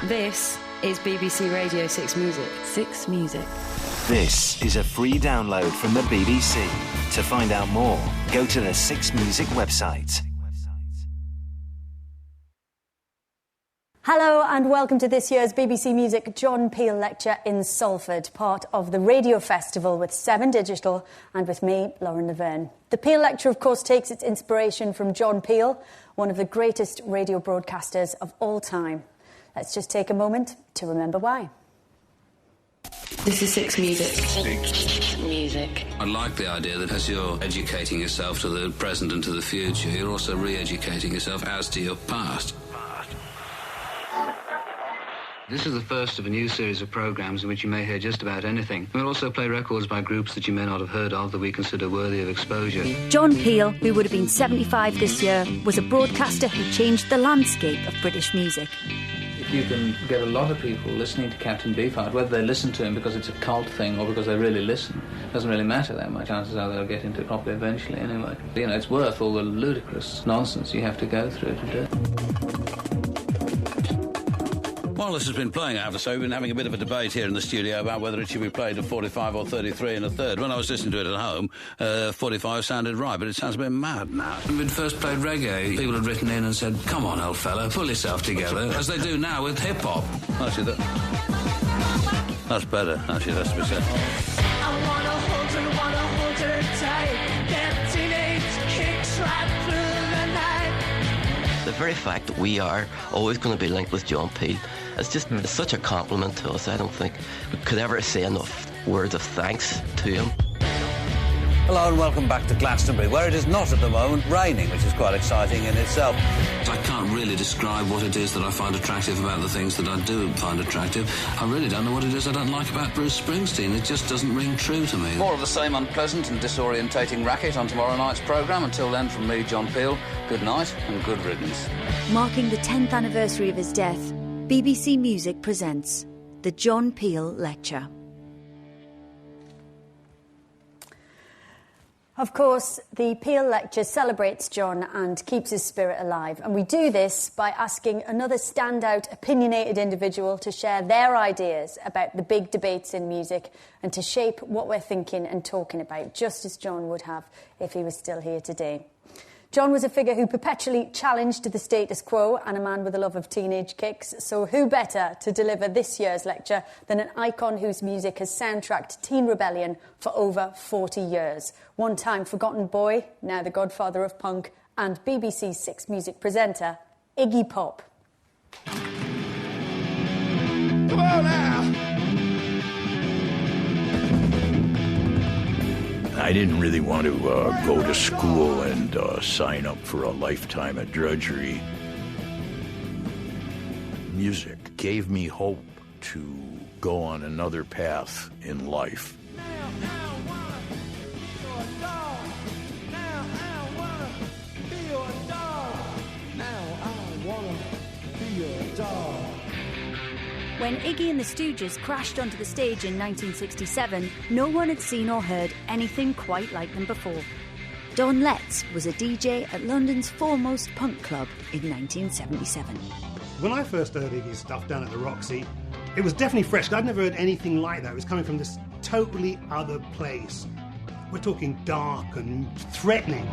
This is BBC Radio 6 Music. 6 Music. This is a free download from the BBC. To find out more, go to the 6 Music website. Hello and welcome to this year's BBC Music John Peel Lecture in Salford, part of the Radio Festival with 7 Digital and with me, Lauren Laverne. The Peel Lecture, of course, takes its inspiration from John Peel, one of the greatest radio broadcasters of all time. Let's just take a moment to remember why. This is 6 Music. 6 Music. I like the idea that as you're educating yourself to the present and to the future, you're also re-educating yourself as to your past. This is the first of a new series of programmes in which you may hear just about anything. We'll also play records by groups that you may not have heard of that we consider worthy of exposure. John Peel, who would have been 75 this year, was a broadcaster who changed the landscape of British music. If you can get a lot of people listening to Captain Beefheart, whether they listen to him because it's a cult thing or because they really listen, doesn't really matter that much. Chances are they'll get into it properly eventually anyway. You know, it's worth all the ludicrous nonsense you have to go through to do it. While this has been playing, I have to say, we've been having a bit of a debate here in the studio about whether it should be played at 45 or 33 and a third. When I was listening to it at home, 45 sounded right, but it sounds a bit mad now. When we'd first played reggae, people had written in and said, come on, old fella, pull yourself together, as they do now with hip-hop. Actually, that's better, actually, that's to be said. I wanna hold her tight, get teenage kicks right through the night. The very fact that we are always going to be linked with John Peel, it's such a compliment to us. I don't think we could ever say enough words of thanks to him. Hello and welcome back to Glastonbury, where it is not at the moment raining, which is quite exciting in itself. I can't really describe what it is that I find attractive about the things that I do find attractive. I really don't know what it is I don't like about Bruce Springsteen. It just doesn't ring true to me. More of the same unpleasant and disorientating racket on tomorrow night's programme. Until then, from me, John Peel, good night and good riddance. Marking the 10th anniversary of his death, BBC Music presents the John Peel Lecture. Of course, the Peel Lecture celebrates John and keeps his spirit alive. And we do this by asking another standout, opinionated individual to share their ideas about the big debates in music and to shape what we're thinking and talking about, just as John would have if he was still here today. John was a figure who perpetually challenged the status quo and a man with a love of teenage kicks. So who better to deliver this year's lecture than an icon whose music has soundtracked teen rebellion for over 40 years. One-time forgotten boy, now the godfather of punk, and BBC 6 Music presenter, Iggy Pop. Come on now! I didn't really want to go to school and sign up for a lifetime of drudgery. Music gave me hope to go on another path in life. When Iggy and the Stooges crashed onto the stage in 1967, no one had seen or heard anything quite like them before. Don Letts was a DJ at London's foremost punk club in 1977. When I first heard Iggy's stuff down at the Roxy, it was definitely fresh. I'd never heard anything like that. It was coming from this totally other place. We're talking dark and threatening.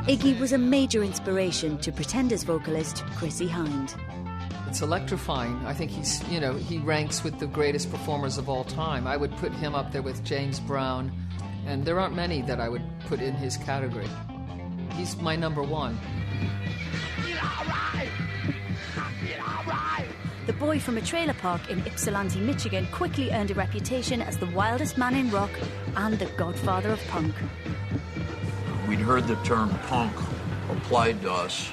Iggy was a major inspiration to Pretenders vocalist Chrissie Hynde. It's electrifying. I think he ranks with the greatest performers of all time. I would put him up there with James Brown, and there aren't many that I would put in his category. He's my number one. The boy from a trailer park in Ypsilanti, Michigan, quickly earned a reputation as the wildest man in rock and the godfather of punk. We'd heard the term punk applied to us.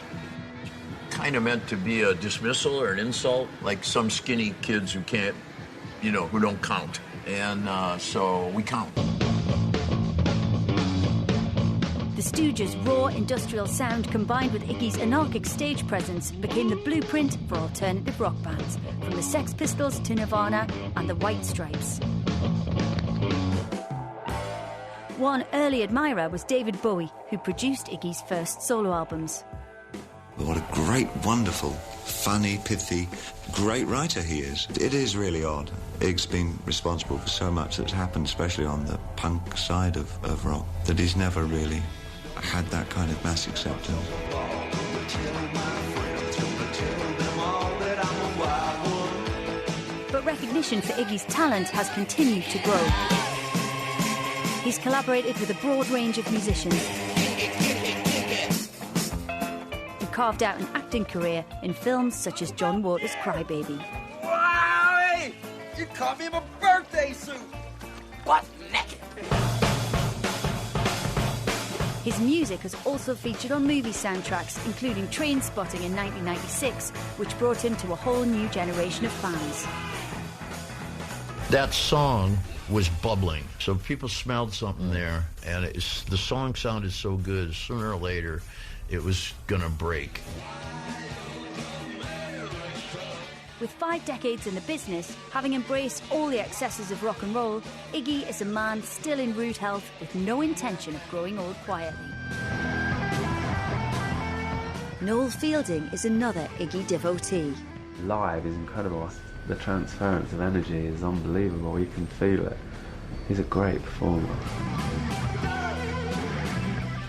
Kind of meant to be a dismissal or an insult, like some skinny kids who can't, who don't count. And so we count. The Stooges' raw industrial sound combined with Iggy's anarchic stage presence became the blueprint for alternative rock bands, from the Sex Pistols to Nirvana and the White Stripes. One early admirer was David Bowie, who produced Iggy's first solo albums. What a great, wonderful, funny, pithy, great writer he is. It is really odd. Iggy's been responsible for so much that's happened, especially on the punk side of rock, that he's never really had that kind of mass acceptance. But recognition for Iggy's talent has continued to grow. He's collaborated with a broad range of musicians. He carved out an acting career in films such as John Waters' Crybaby. Wow! You caught me in my birthday suit! What, naked? His music has also featured on movie soundtracks, including Trainspotting in 1996, which brought him to a whole new generation of fans. That song was bubbling, so people smelled something there, and the song sounded so good, sooner or later it was gonna break. With 5 decades in the business, having embraced all the excesses of rock and roll, Iggy is a man still in rude health with no intention of growing old quietly. Noel Fielding is another Iggy devotee. Live is incredible. The transference of energy is unbelievable. You can feel it. He's a great performer.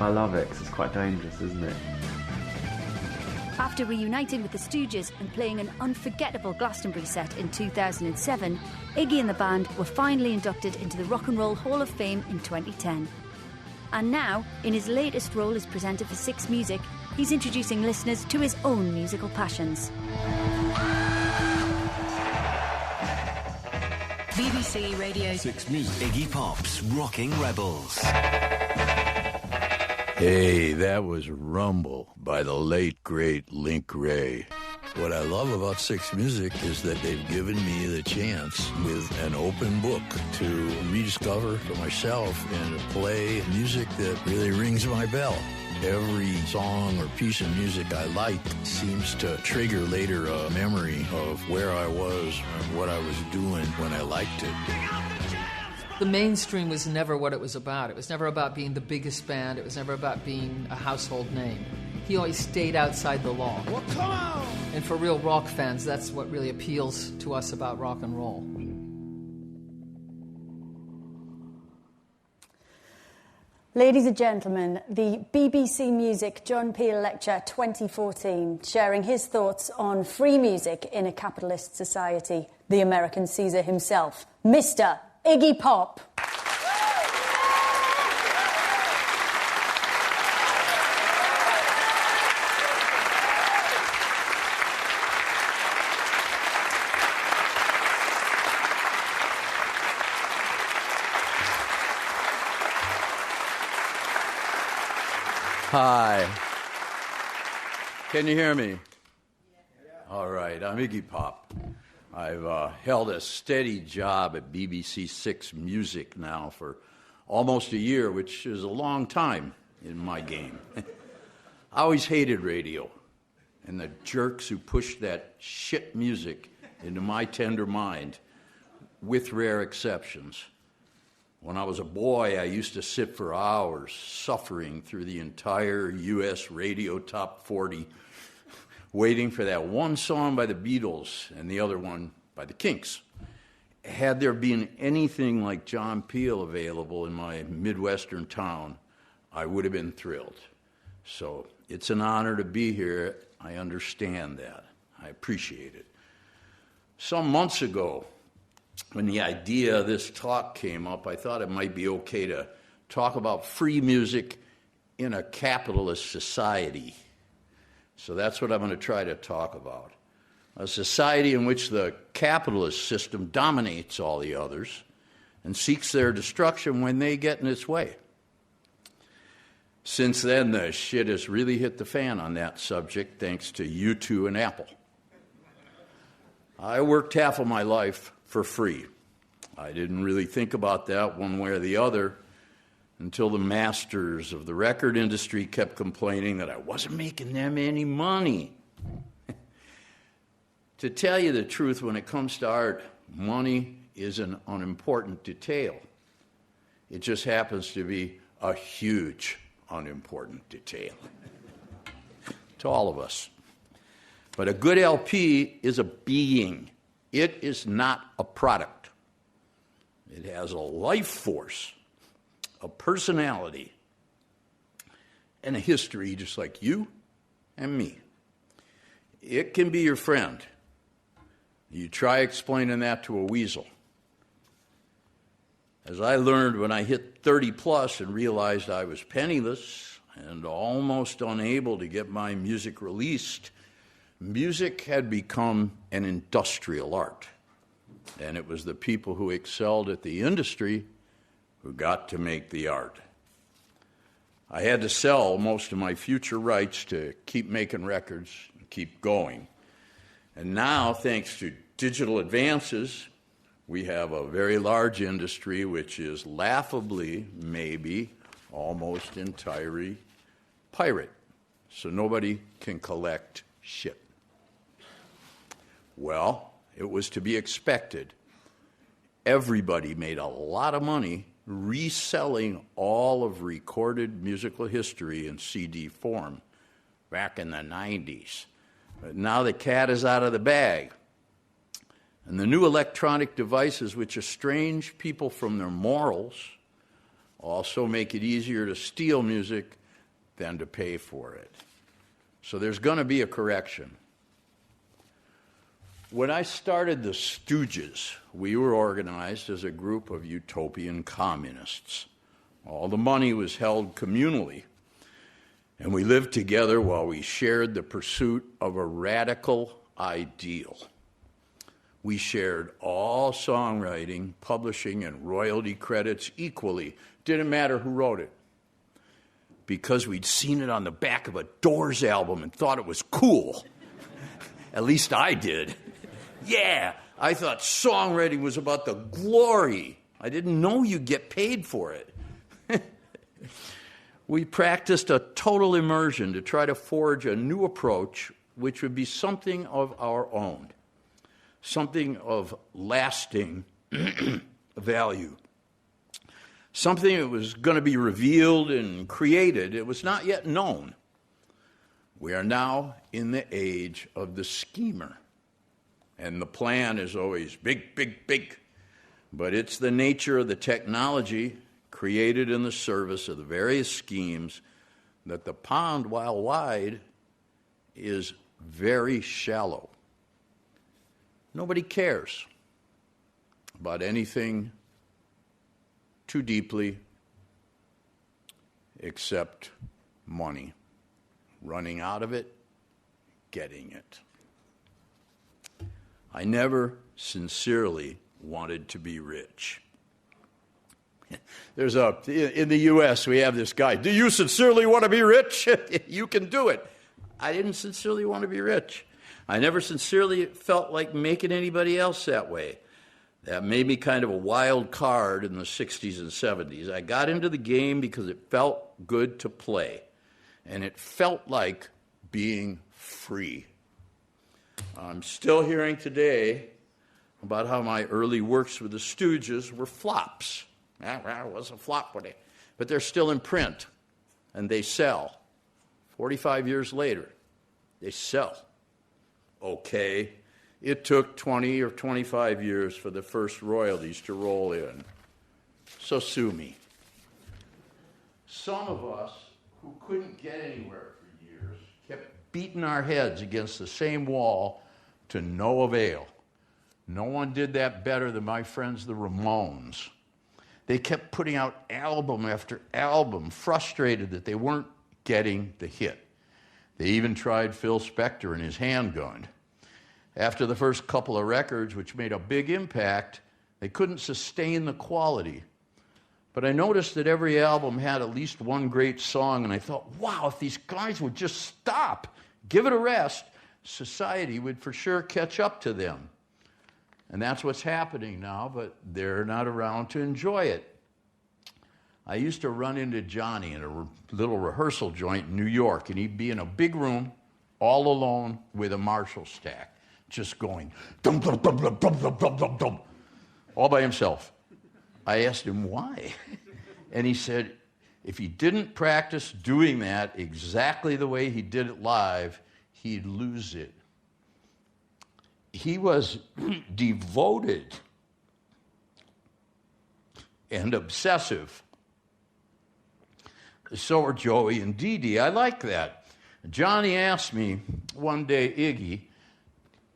I love it because it's quite dangerous, isn't it? After reuniting with the Stooges and playing an unforgettable Glastonbury set in 2007, Iggy and the band were finally inducted into the Rock and Roll Hall of Fame in 2010. And now, in his latest role as presenter for Six Music, he's introducing listeners to his own musical passions. BBC Radio 6 Music. Iggy Pop's Rocking Rebels. Hey, that was Rumble by the late, great Link Wray. What I love about Six Music is that they've given me the chance with an open book to rediscover for myself and to play music that really rings my bell. Every song or piece of music I like seems to trigger later a memory of where I was and what I was doing when I liked it. The mainstream was never what it was about. It was never about being the biggest band. It was never about being a household name. He always stayed outside the law. Well, come on! And for real rock fans, that's what really appeals to us about rock and roll. Ladies and gentlemen, the BBC Music John Peel Lecture 2014, sharing his thoughts on free music in a capitalist society, the American Caesar himself, Mr. Iggy Pop. Hi. Can you hear me? All right, I'm Iggy Pop. I've held a steady job at BBC Six Music now for almost a year, which is a long time in my game. I always hated radio and the jerks who pushed that shit music into my tender mind, with rare exceptions. When I was a boy, I used to sit for hours suffering through the entire U.S. radio top 40, waiting for that one song by the Beatles and the other one by the Kinks. Had there been anything like John Peel available in my Midwestern town, I would have been thrilled. So it's an honor to be here. I understand that. I appreciate it. Some months ago, when the idea of this talk came up, I thought it might be okay to talk about free music in a capitalist society. So that's what I'm going to try to talk about. A society in which the capitalist system dominates all the others and seeks their destruction when they get in its way. Since then, the shit has really hit the fan on that subject, thanks to U2 and Apple. I worked half of my life for free. I didn't really think about that one way or the other until the masters of the record industry kept complaining that I wasn't making them any money. To tell you the truth, when it comes to art, money is an unimportant detail. It just happens to be a huge unimportant detail. to all of us. But a good LP is a being. It is not a product. It has a life force, a personality, and a history just like you and me. It can be your friend. You try explaining that to a weasel. As I learned when I hit 30 plus and realized I was penniless and almost unable to get my music released, music had become an industrial art. And it was the people who excelled at the industry who got to make the art. I had to sell most of my future rights to keep making records and keep going. And now, thanks to digital advances, we have a very large industry which is laughably, maybe, almost entirely pirate. So nobody can collect shit. Well, it was to be expected. Everybody made a lot of money reselling all of recorded musical history in CD form back in the 90s. But now the cat is out of the bag. And the new electronic devices which estrange people from their morals also make it easier to steal music than to pay for it. So there's going to be a correction. When I started the Stooges, we were organized as a group of utopian communists. All the money was held communally, and we lived together while we shared the pursuit of a radical ideal. We shared all songwriting, publishing, and royalty credits equally. Didn't matter who wrote it. Because we'd seen it on the back of a Doors album and thought it was cool. At least I did. Yeah, I thought songwriting was about the glory. I didn't know you'd get paid for it. We practiced a total immersion to try to forge a new approach which would be something of our own, something of lasting value, something that was going to be revealed and created. It was not yet known. We are now in the age of the schemer. And the plan is always big, big, big. But it's the nature of the technology created in the service of the various schemes that the pond, while wide, is very shallow. Nobody cares about anything too deeply except money. Running out of it, getting it. I never sincerely wanted to be rich. In the U.S., we have this guy, do you sincerely want to be rich? You can do it. I didn't sincerely want to be rich. I never sincerely felt like making anybody else that way. That made me kind of a wild card in the 60s and 70s. I got into the game because it felt good to play. And it felt like being free. I'm still hearing today about how my early works with the Stooges were flops. It was a flop, but they're still in print, and they sell. 45 years later, they sell. Okay, it took 20 or 25 years for the first royalties to roll in. So sue me. Some of us who couldn't get anywhere for years kept beating our heads against the same wall to no avail. No one did that better than my friends, the Ramones. They kept putting out album after album, frustrated that they weren't getting the hit. They even tried Phil Spector and his handgun. After the first couple of records, which made a big impact, they couldn't sustain the quality. But I noticed that every album had at least one great song, and I thought, wow, if these guys would just stop, give it a rest, society would for sure catch up to them. And that's what's happening now, but they're not around to enjoy it. I used to run into Johnny in a little rehearsal joint in New York, and he'd be in a big room, all alone, with a Marshall stack, just going, dum, dum, dum, dum, dum, dum, dum, dum, dum, all by himself. I asked him why, and he said, If he didn't practice doing that exactly the way he did it live, he'd lose it. He was devoted and obsessive. So are Joey and Dee Dee. I like that. Johnny asked me one day,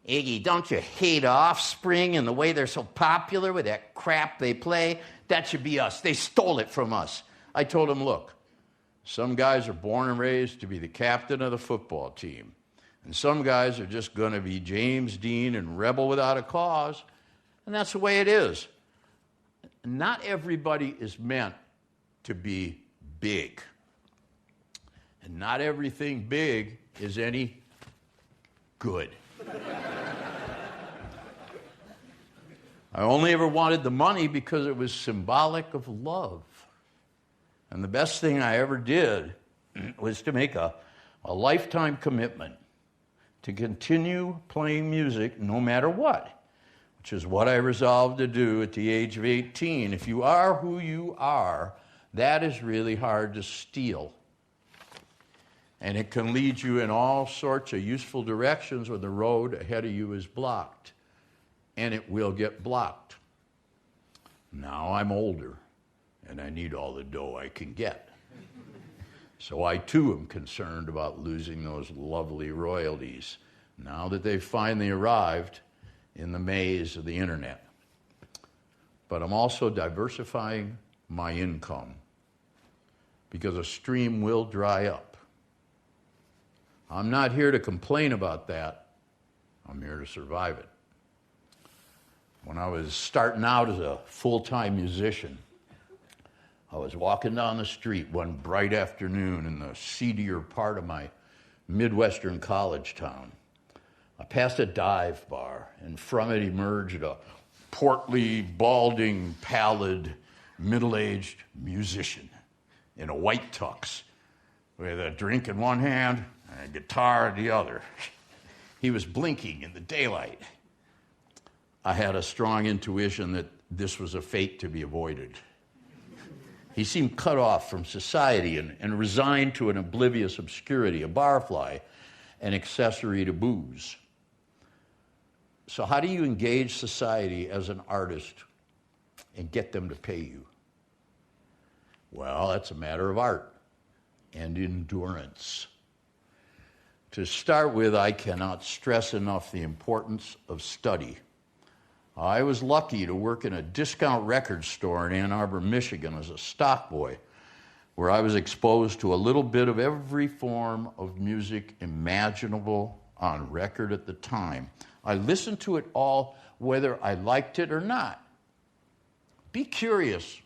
Iggy, don't you hate Offspring and the way they're so popular with that crap they play? That should be us. They stole it from us. I told him, look, some guys are born and raised to be the captain of the football team. And some guys are just going to be James Dean and rebel without a cause. And that's the way it is. Not everybody is meant to be big. And not everything big is any good. I only ever wanted the money because it was symbolic of love. And the best thing I ever did was to make a lifetime commitment to continue playing music no matter what, which is what I resolved to do at the age of 18. If you are who you are, that is really hard to steal. And it can lead you in all sorts of useful directions when the road ahead of you is blocked. And it will get blocked. Now I'm older, and I need all the dough I can get. So I, too, am concerned about losing those lovely royalties now that they've finally arrived in the maze of the internet. But I'm also diversifying my income because a stream will dry up. I'm not here to complain about that. I'm here to survive it. When I was starting out as a full-time musician, I was walking down the street one bright afternoon in the seedier part of my Midwestern college town. I passed a dive bar, and from it emerged a portly, balding, pallid, middle-aged musician in a white tux with a drink in one hand and a guitar in the other. He was blinking in the daylight. I had a strong intuition that this was a fate to be avoided. He seemed cut off from society and resigned to an oblivious obscurity, a barfly, an accessory to booze. So how do you engage society as an artist and get them to pay you? Well, that's a matter of art and endurance. To start with, I cannot stress enough the importance of study. I was lucky to work in a discount record store in Ann Arbor, Michigan as a stock boy, where I was exposed to a little bit of every form of music imaginable on record at the time. I listened to it all whether I liked it or not. Be curious.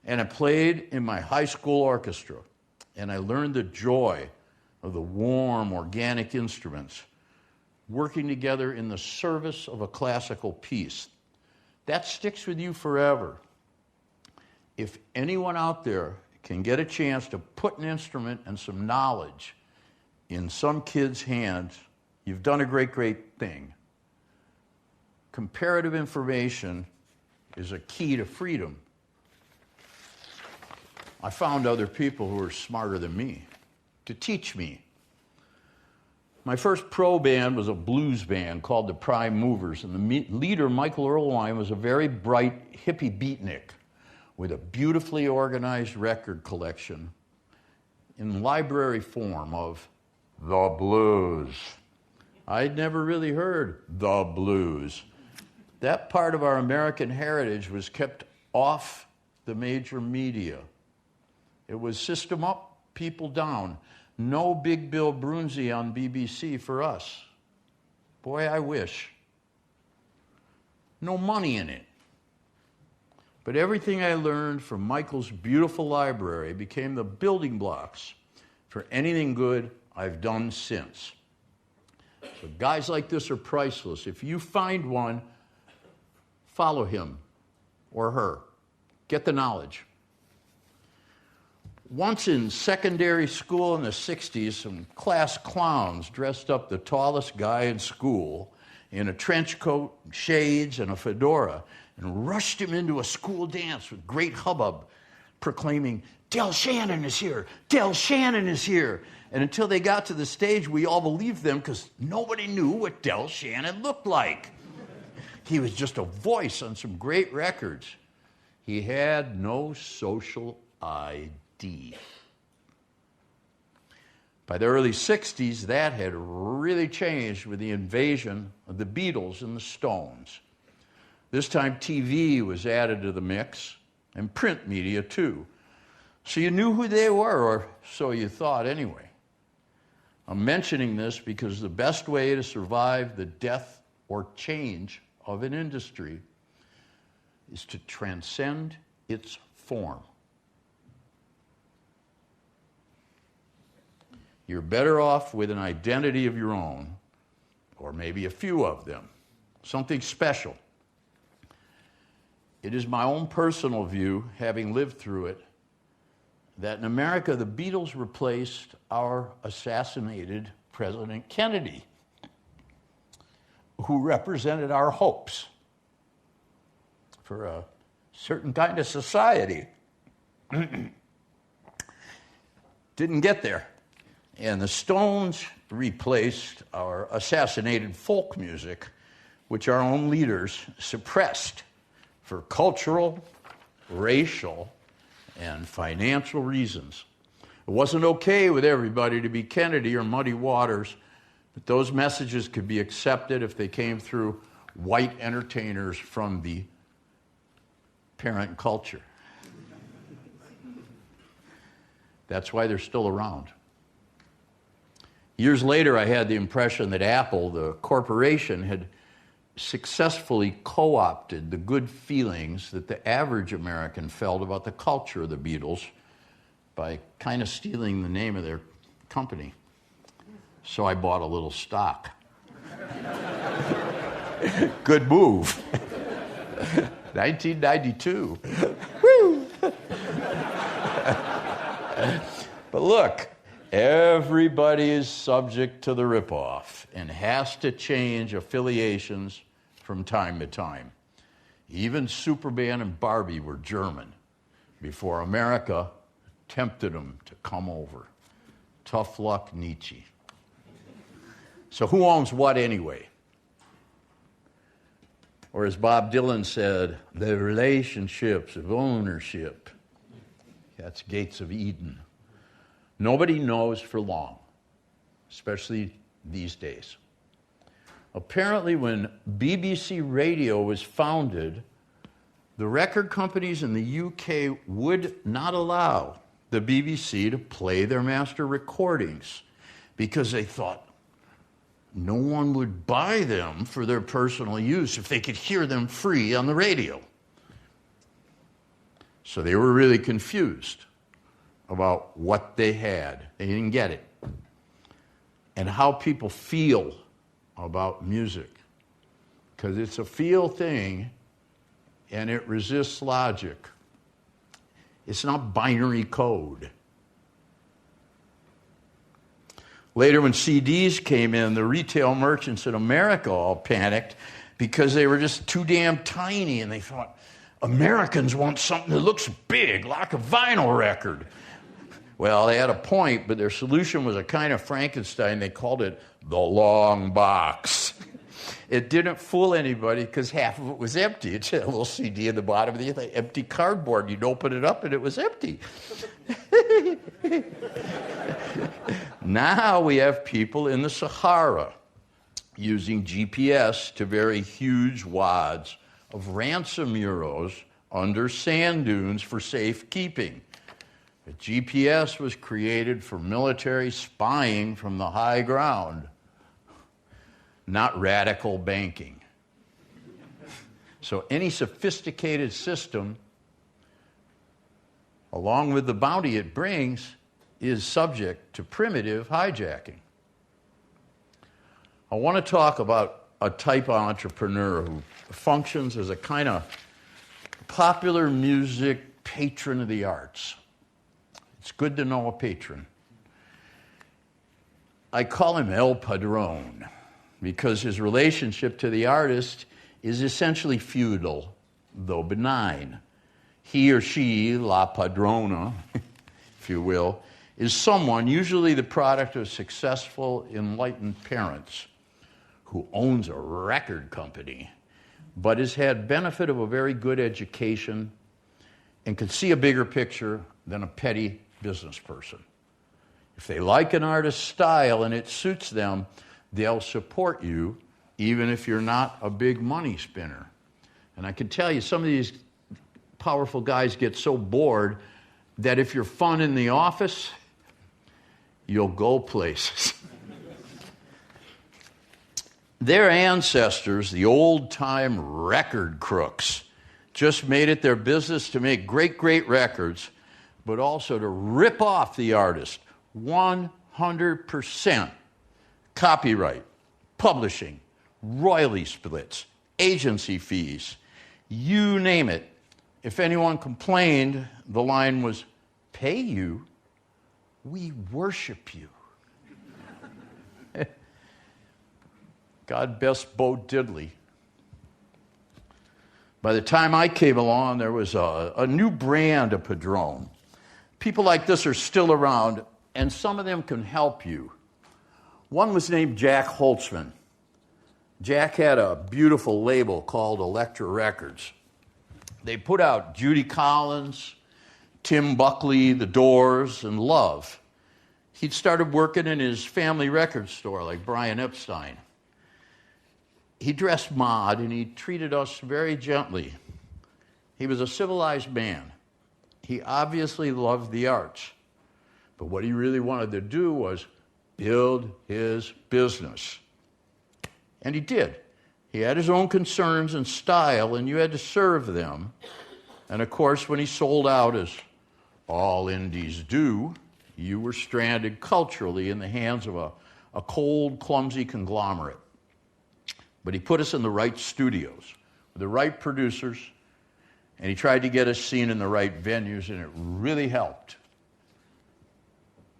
And I played in my high school orchestra, and I learned the joy of the warm, organic instruments working together in the service of a classical piece. That sticks with you forever. If anyone out there can get a chance to put an instrument and some knowledge in some kid's hands, you've done a great, great thing. Comparative information is a key to freedom. I found other people who were smarter than me to teach me. My first pro band was a blues band called the Prime Movers, and the leader, Michael Earlwine, was a very bright hippie beatnik with a beautifully organized record collection in library form of the blues. I'd never really heard the blues. That part of our American heritage was kept off the major media. It was system up, people down. No Big Bill Brunzi on BBC for us. Boy, I wish. No money in it. But everything I learned from Michael's beautiful library became the building blocks for anything good I've done since. So guys like this are priceless. If you find one, follow him or her. Get the knowledge. Once in secondary school in the 60s, some class clowns dressed up the tallest guy in school in a trench coat, shades, and a fedora and rushed him into a school dance with great hubbub, proclaiming, Del Shannon is here, Del Shannon is here. And until they got to the stage, we all believed them because nobody knew what Del Shannon looked like. He was just a voice on some great records. He had no social ID. By the early 60s, that had really changed with the invasion of the Beatles and the Stones. This time, TV was added to the mix, and print media too. So you knew who they were, or so you thought anyway. I'm mentioning this because the best way to survive the death or change of an industry is to transcend its form. You're better off with an identity of your own, or maybe a few of them, something special. It is my own personal view, having lived through it, that in America the Beatles replaced our assassinated President Kennedy, who represented our hopes for a certain kind of society. Didn't get there. And the Stones replaced our assassinated folk music, which our own leaders suppressed for cultural, racial, and financial reasons. It wasn't okay with everybody to be Kennedy or Muddy Waters, but those messages could be accepted if they came through white entertainers from the parent culture. That's why they're still around. Years later, I had the impression that Apple, the corporation, had successfully co-opted the good feelings that the average American felt about the culture of the Beatles by kind of stealing the name of their company. So I bought a little stock. Good move. 1992. Woo! But look, everybody is subject to the ripoff and has to change affiliations from time to time. Even Superman and Barbie were German before America tempted them to come over. Tough luck, Nietzsche. So who owns what anyway? Or as Bob Dylan said, the relationships of ownership. That's Gates of Eden. Nobody knows for long, especially these days. Apparently, when BBC Radio was founded, the record companies in the UK would not allow the BBC to play their master recordings because they thought no one would buy them for their personal use if they could hear them free on the radio. So they were really confused about what they had. They didn't get it. And how people feel about music. Because it's a feel thing, and it resists logic. It's not binary code. Later, when CDs came in, the retail merchants in America all panicked because they were just too damn tiny, and they thought, Americans want something that looks big, like a vinyl record. Well, they had a point, but their solution was a kind of Frankenstein. They called it the long box. It didn't fool anybody because half of it was empty. It had a little CD in the bottom of the empty cardboard. You'd open it up and it was empty. Now we have people in the Sahara using GPS to bury huge wads of ransom euros under sand dunes for safekeeping. The GPS was created for military spying from the high ground, not radical banking. So any sophisticated system, along with the bounty it brings, is subject to primitive hijacking. I want to talk about a type of entrepreneur who functions as a kind of popular music patron of the arts. It's good to know a patron. I call him El Padrón because his relationship to the artist is essentially feudal, though benign. He or she, la padrona, if you will, is someone, usually the product of successful, enlightened parents, who owns a record company, but has had benefit of a very good education and can see a bigger picture than a petty business person. If they like an artist's style and it suits them, they'll support you even if you're not a big money spinner. And I can tell you, some of these powerful guys get so bored that if you're fun in the office, you'll go places. Their ancestors, the old-time record crooks, just made it their business to make great, great records, but also to rip off the artist 100%. Copyright, publishing, royalty splits, agency fees, you name it. If anyone complained, the line was, "Pay you? We worship you." God bless Bo Diddley. By the time I came along, there was a new brand of Padron. People like this are still around, and some of them can help you. One was named Jack Holtzman. Jack had a beautiful label called Elektra Records. They put out Judy Collins, Tim Buckley, The Doors, and Love. He'd started working in his family record store like Brian Epstein. He dressed mod and he treated us very gently. He was a civilized man. He obviously loved the arts. But what he really wanted to do was build his business. And he did. He had his own concerns and style, and you had to serve them. And of course, when he sold out, as all indies do, you were stranded culturally in the hands of a cold, clumsy conglomerate. But he put us in the right studios, with the right producers, and he tried to get us seen in the right venues, and it really helped.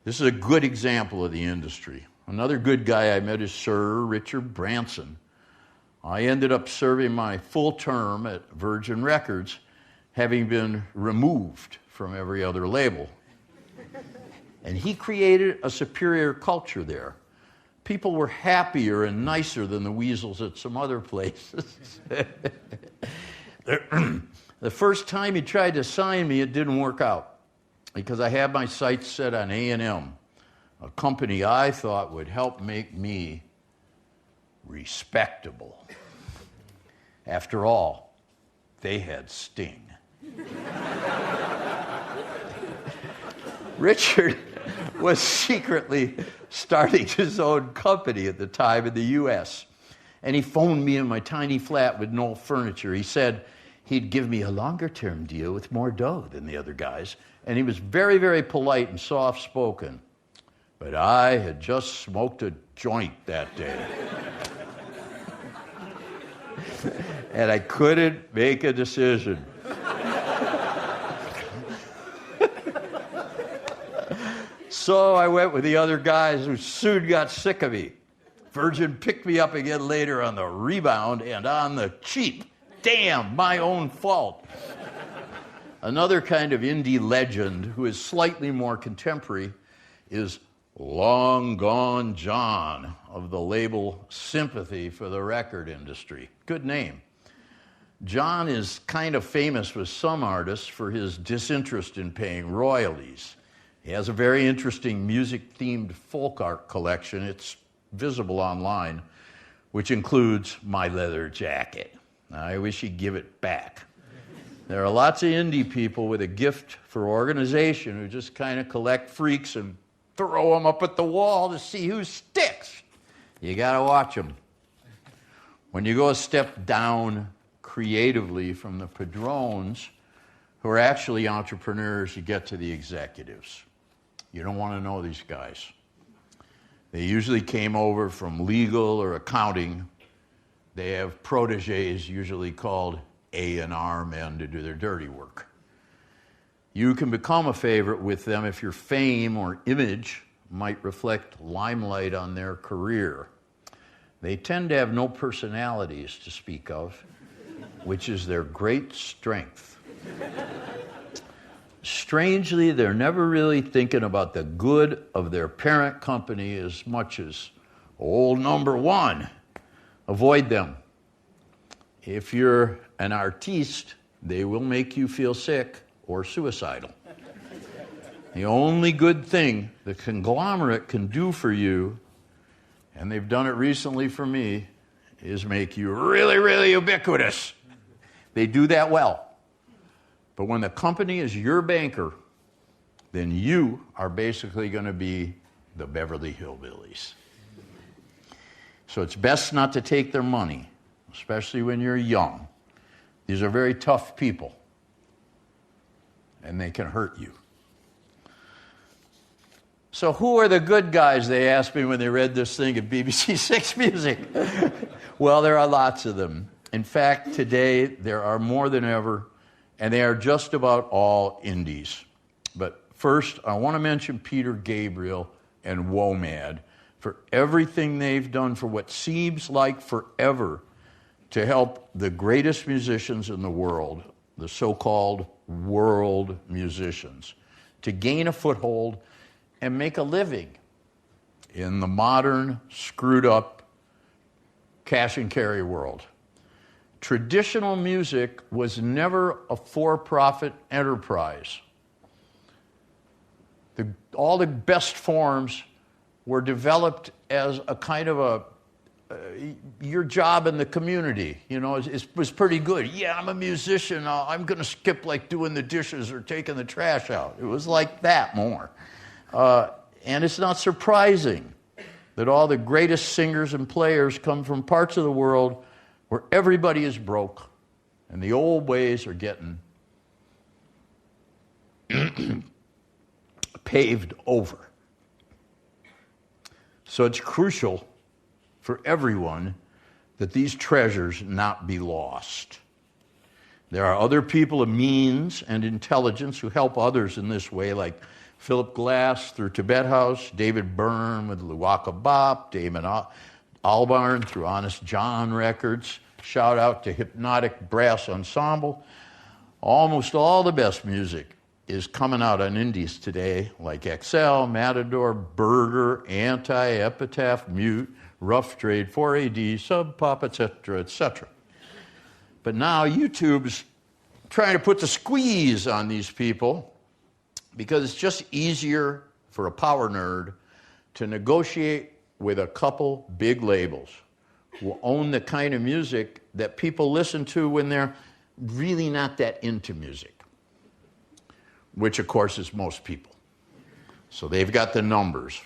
This is a good example of the industry. Another good guy I met is Sir Richard Branson. I ended up serving my full term at Virgin Records, having been removed from every other label. And he created a superior culture there. People were happier and nicer than the weasels at some other places. The first time he tried to sign me, it didn't work out because I had my sights set on A&M, a company I thought would help make me respectable. After all, they had Sting. Richard was secretly starting his own company at the time in the U.S. And he phoned me in my tiny flat with no furniture. He said he'd give me a longer-term deal with more dough than the other guys. And he was very, very polite and soft-spoken. But I had just smoked a joint that day. And I couldn't make a decision. So I went with the other guys who soon got sick of me. Virgin picked me up again later on the rebound and on the cheap. Damn, my own fault. Another kind of indie legend who is slightly more contemporary is Long Gone John of the label Sympathy for the Record Industry. Good name. John is kind of famous with some artists for his disinterest in paying royalties. He has a very interesting music-themed folk art collection. It's visible online, which includes my leather jacket. I wish he'd give it back. There are lots of indie people with a gift for organization who just kind of collect freaks and throw them up at the wall to see who sticks. You got to watch them. When you go a step down creatively from the padrones, who are actually entrepreneurs, you get to the executives. You don't want to know these guys. They usually came over from legal or accounting. They have protégés, usually called A&R men, to do their dirty work. You can become a favorite with them if your fame or image might reflect limelight on their career. They tend to have no personalities to speak of, which is their great strength. strangely, they're never really thinking about the good of their parent company as much as old number one. Avoid them. If you're an artiste, they will make you feel sick or suicidal. The only good thing the conglomerate can do for you, and they've done it recently for me, is make you really, really ubiquitous. They do that well. But when the company is your banker, then you are basically going to be the Beverly Hillbillies. So it's best not to take their money, especially when you're young. These are very tough people, and they can hurt you. So who are the good guys, they asked me when they read this thing at BBC Six Music. Well, there are lots of them. In fact, today there are more than ever, and they are just about all indies. But first, I want to mention Peter Gabriel and WOMAD for everything they've done for what seems like forever to help the greatest musicians in the world, the so-called world musicians, to gain a foothold and make a living in the modern, screwed-up cash and carry world. Traditional music was never a for-profit enterprise. All the best forms were developed as a kind of your job in the community. You know, it was pretty good. Yeah, I'm a musician. I'm going to skip like doing the dishes or taking the trash out. It was like that more. And it's not surprising that all the greatest singers and players come from parts of the world where everybody is broke and the old ways are getting paved over. So it's crucial for everyone that these treasures not be lost. There are other people of means and intelligence who help others in this way, like Philip Glass through Tibet House, David Byrne with Luwaka Bop, Damon Albarn through Honest John Records. Shout out to Hypnotic Brass Ensemble. Almost all the best music is coming out on indies today, like XL, Matador, Burger, Anti, Epitaph, Mute, Rough Trade, 4AD, Sub Pop, etc., etc. But now YouTube's trying to put the squeeze on these people because it's just easier for a power nerd to negotiate with a couple big labels who own the kind of music that people listen to when they're really not that into music, which of course is most people. So they've got the numbers.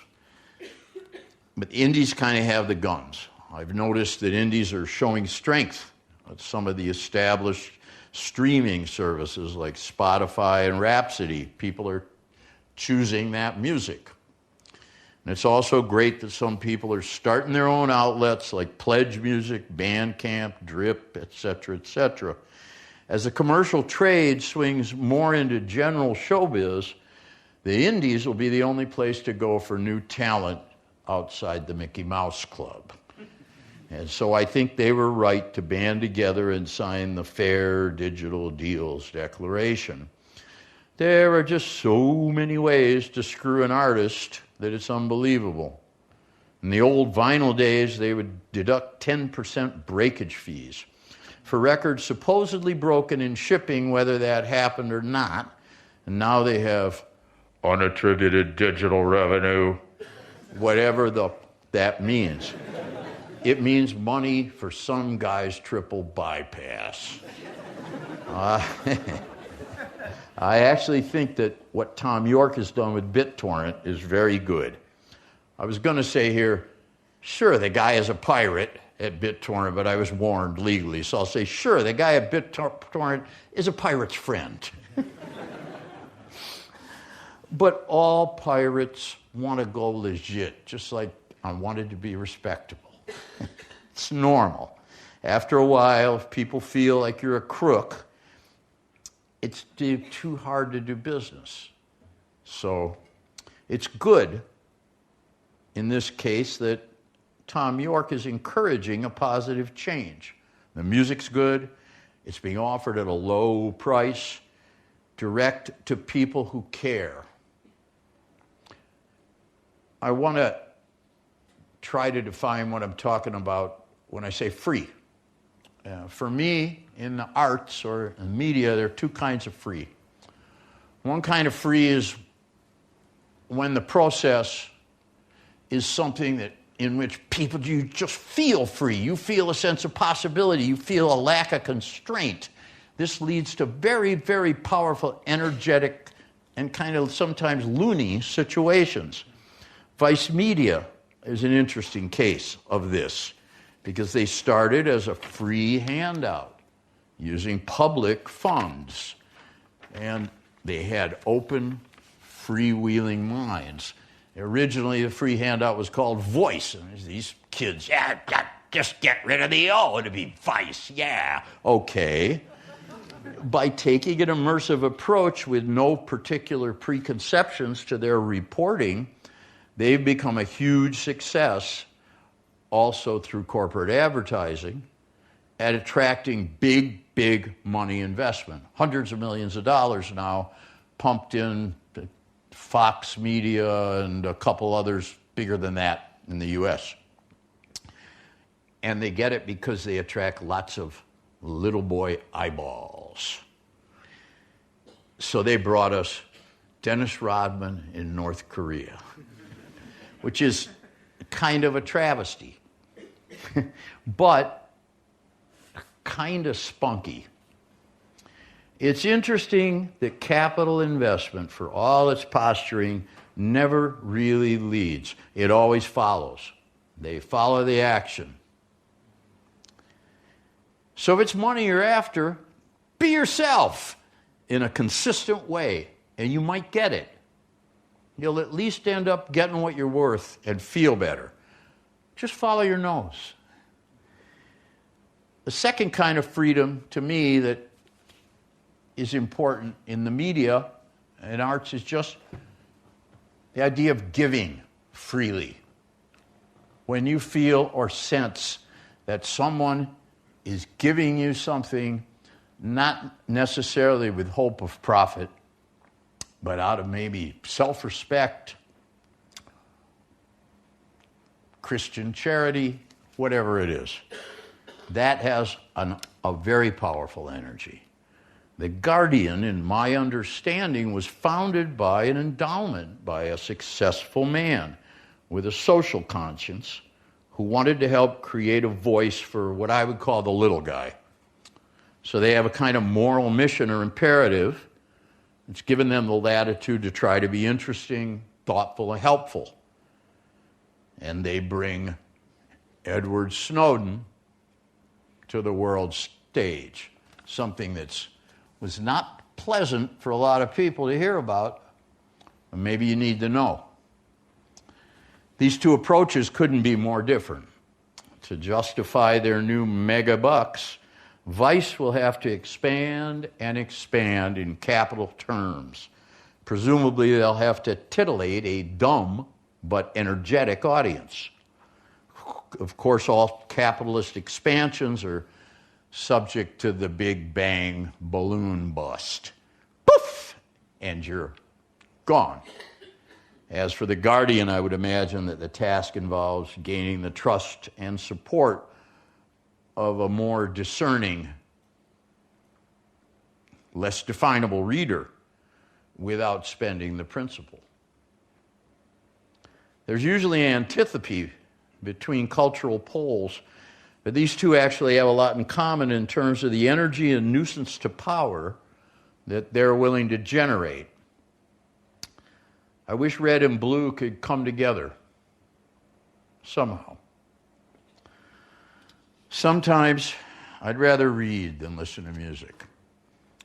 But indies kind of have the guns. I've noticed that indies are showing strength at some of the established streaming services like Spotify and Rhapsody. People are choosing that music. And it's also great that some people are starting their own outlets like Pledge Music, Bandcamp, Drip, etc., etc. As the commercial trade swings more into general showbiz, the indies will be the only place to go for new talent outside the Mickey Mouse Club. And so I think they were right to band together and sign the Fair Digital Deals Declaration. There are just so many ways to screw an artist that it's unbelievable. In the old vinyl days, they would deduct 10% breakage fees for records supposedly broken in shipping, whether that happened or not. And now they have unattributed digital revenue, whatever that means. It means money for some guy's triple bypass. I actually think that what Tom York has done with BitTorrent is very good. I was going to say here, sure, the guy is a pirate at BitTorrent, but I was warned legally, so I'll say, sure, the guy at BitTorrent is a pirate's friend. But all pirates want to go legit, just like I wanted to be respectable. It's normal. After a while, if people feel like you're a crook, it's too hard to do business. So it's good in this case that Tom York is encouraging a positive change. The music's good. It's being offered at a low price. direct to people who care. I want to try to define what I'm talking about when I say free. For me, in the arts or in media, there are two kinds of free. One kind of free is when the process is something in which people, you just feel free. You feel a sense of possibility. You feel a lack of constraint. This leads to very, very powerful, energetic, and kind of sometimes loony situations. Vice Media is an interesting case of this because they started as a free handout using public funds. And they had open, freewheeling minds. Originally, the free handout was called Voice. And these kids, just get rid of the O to be Vice, yeah. Okay. By taking an immersive approach with no particular preconceptions to their reporting, they've become a huge success also through corporate advertising at attracting big, big money investment. Hundreds of millions of dollars now pumped in Fox Media and a couple others bigger than that in the U.S. And they get it because they attract lots of little boy eyeballs. So they brought us Dennis Rodman in North Korea, which is kind of a travesty, but kind of spunky. It's interesting that capital investment, for all its posturing, never really leads. It always follows. They follow the action. So if it's money you're after, be yourself in a consistent way, and you might get it. You'll at least end up getting what you're worth and feel better. Just follow your nose. The second kind of freedom, to me, that is important in the media and arts is just the idea of giving freely. When you feel or sense that someone is giving you something, not necessarily with hope of profit, but out of maybe self-respect, Christian charity, whatever it is, that has a very powerful energy. The Guardian, in my understanding, was founded by an endowment by a successful man with a social conscience who wanted to help create a voice for what I would call the little guy. So they have a kind of moral mission or imperative. It's given them the latitude to try to be interesting, thoughtful, and helpful. And they bring Edward Snowden to the world stage, something that was not pleasant for a lot of people to hear about, but maybe you need to know. These two approaches couldn't be more different. To justify their new mega bucks, Vice will have to expand and expand in capital terms. Presumably, they'll have to titillate a dumb but energetic audience. Of course, all capitalist expansions are subject to the Big Bang balloon bust. Poof! And you're gone. As for the Guardian, I would imagine that the task involves gaining the trust and support of a more discerning, less definable reader without spending the principle. There's usually an antipathy between cultural poles, but these two actually have a lot in common in terms of the energy and nuisance to power that they're willing to generate. I wish red and blue could come together somehow. Sometimes I'd rather read than listen to music.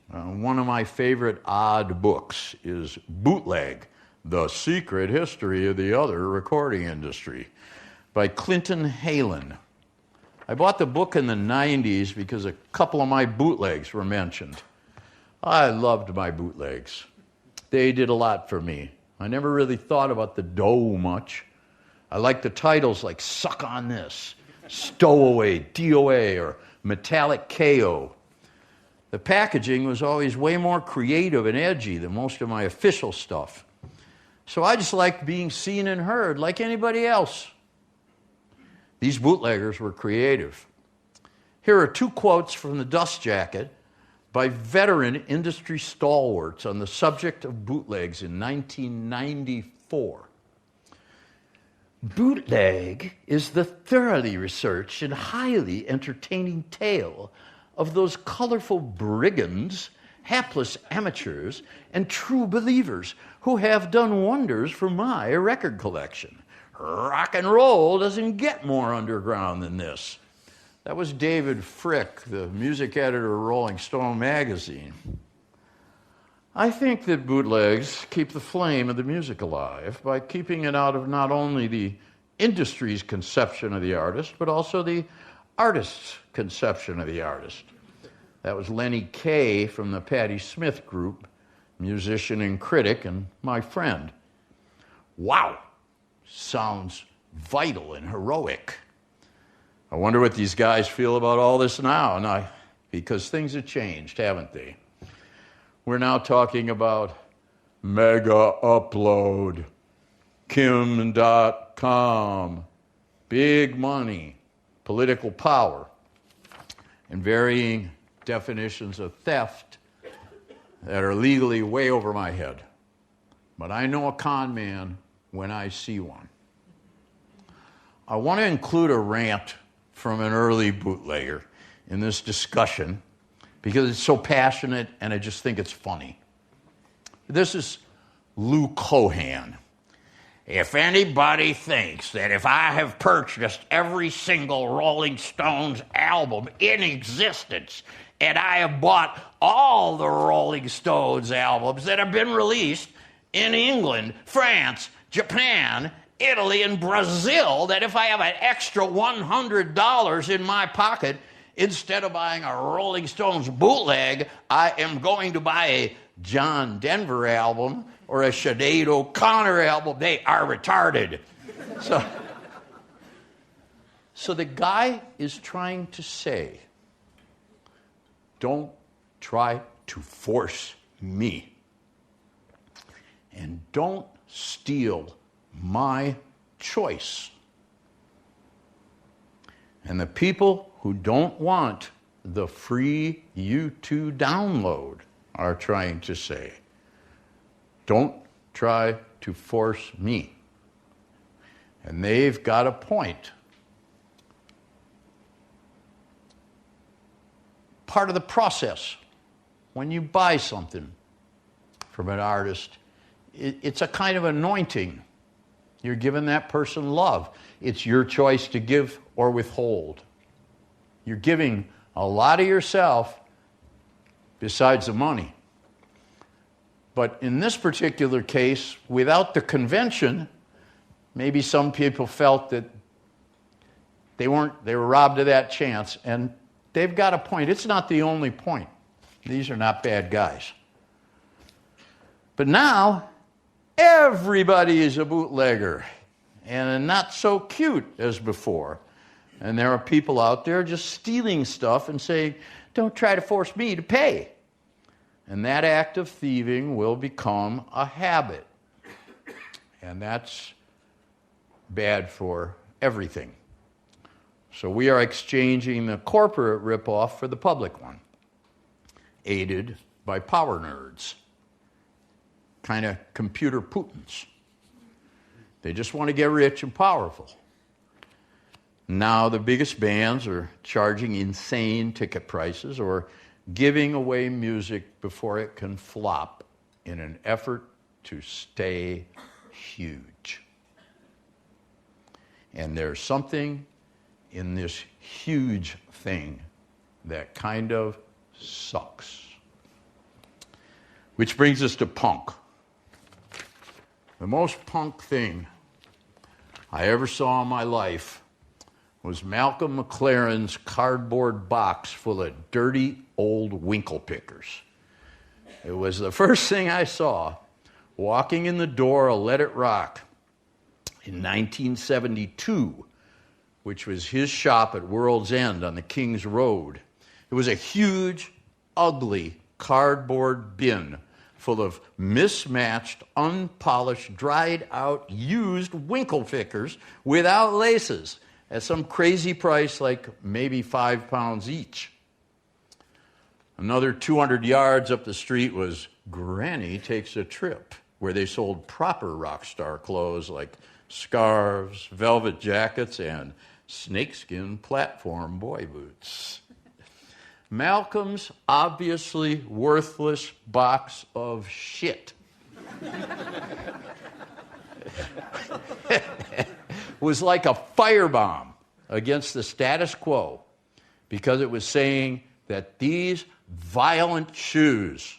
One of my favorite odd books is Bootleg, The Secret History of the Other Recording Industry by Clinton Halen. I bought the book in the 90s because a couple of my bootlegs were mentioned. I loved my bootlegs. They did a lot for me. I never really thought about the dough much. I liked the titles like Suck on This, Stowaway, DOA, or Metallic KO. The packaging was always way more creative and edgy than most of my official stuff. So I just liked being seen and heard like anybody else. These bootleggers were creative. Here are 2 quotes from the Dust Jacket by veteran industry stalwarts on the subject of bootlegs in 1994. Bootleg is the thoroughly researched and highly entertaining tale of those colorful brigands, hapless amateurs, and true believers who have done wonders for my record collection. Rock and roll doesn't get more underground than this. That was David Frick, the music editor of Rolling Stone magazine. I think that bootlegs keep the flame of the music alive by keeping it out of not only the industry's conception of the artist, but also the artist's conception of the artist. That was Lenny Kaye from the Patti Smith Group, musician and critic, and my friend. Wow, sounds vital and heroic. I wonder what these guys feel about all this now, because things have changed, haven't they? We're now talking about mega upload, Kim.com, big money, political power, and varying definitions of theft that are legally way over my head. But I know a con man when I see one. I want to include a rant from an early bootlegger in this discussion because it's so passionate and I just think it's funny. This is Lou Cohan. If anybody thinks that if I have purchased every single Rolling Stones album in existence and I have bought all the Rolling Stones albums that have been released in England, France, Japan, Italy, and Brazil, that if I have an extra $100 in my pocket, instead of buying a Rolling Stones bootleg, I am going to buy a John Denver album or a Sinead O'Connor album. They are retarded. So the guy is trying to say, don't try to force me. And don't steal my choice. And the people who don't want the free U2 download are trying to say, don't try to force me. And they've got a point. Part of the process, when you buy something from an artist, it's a kind of anointing. You're giving that person love. It's your choice to give or withhold. You're giving a lot of yourself besides the money. But in this particular case, without the convention, maybe some people felt that they were robbed of that chance, and they've got a point. It's not the only point. These are not bad guys. But now, everybody is a bootlegger, and not so cute as before. And there are people out there just stealing stuff and saying, don't try to force me to pay. And that act of thieving will become a habit. And that's bad for everything. So we are exchanging the corporate ripoff for the public one, aided by power nerds, kind of computer Putins. They just want to get rich and powerful. Now the biggest bands are charging insane ticket prices or giving away music before it can flop in an effort to stay huge. And there's something in this huge thing that kind of sucks. Which brings us to punk. The most punk thing I ever saw in my life was Malcolm McLaren's cardboard box full of dirty old winkle pickers. It was the first thing I saw walking in the door of Let It Rock in 1972, which was his shop at World's End on the King's Road. It was a huge ugly cardboard bin full of mismatched, unpolished, dried-out, used Winklefickers without laces at some crazy price like maybe £5 each. Another 200 yards up the street was Granny Takes a Trip, where they sold proper rock star clothes like scarves, velvet jackets, and snakeskin platform boy boots. Malcolm's obviously worthless box of shit was like a firebomb against the status quo because it was saying that these violent shoes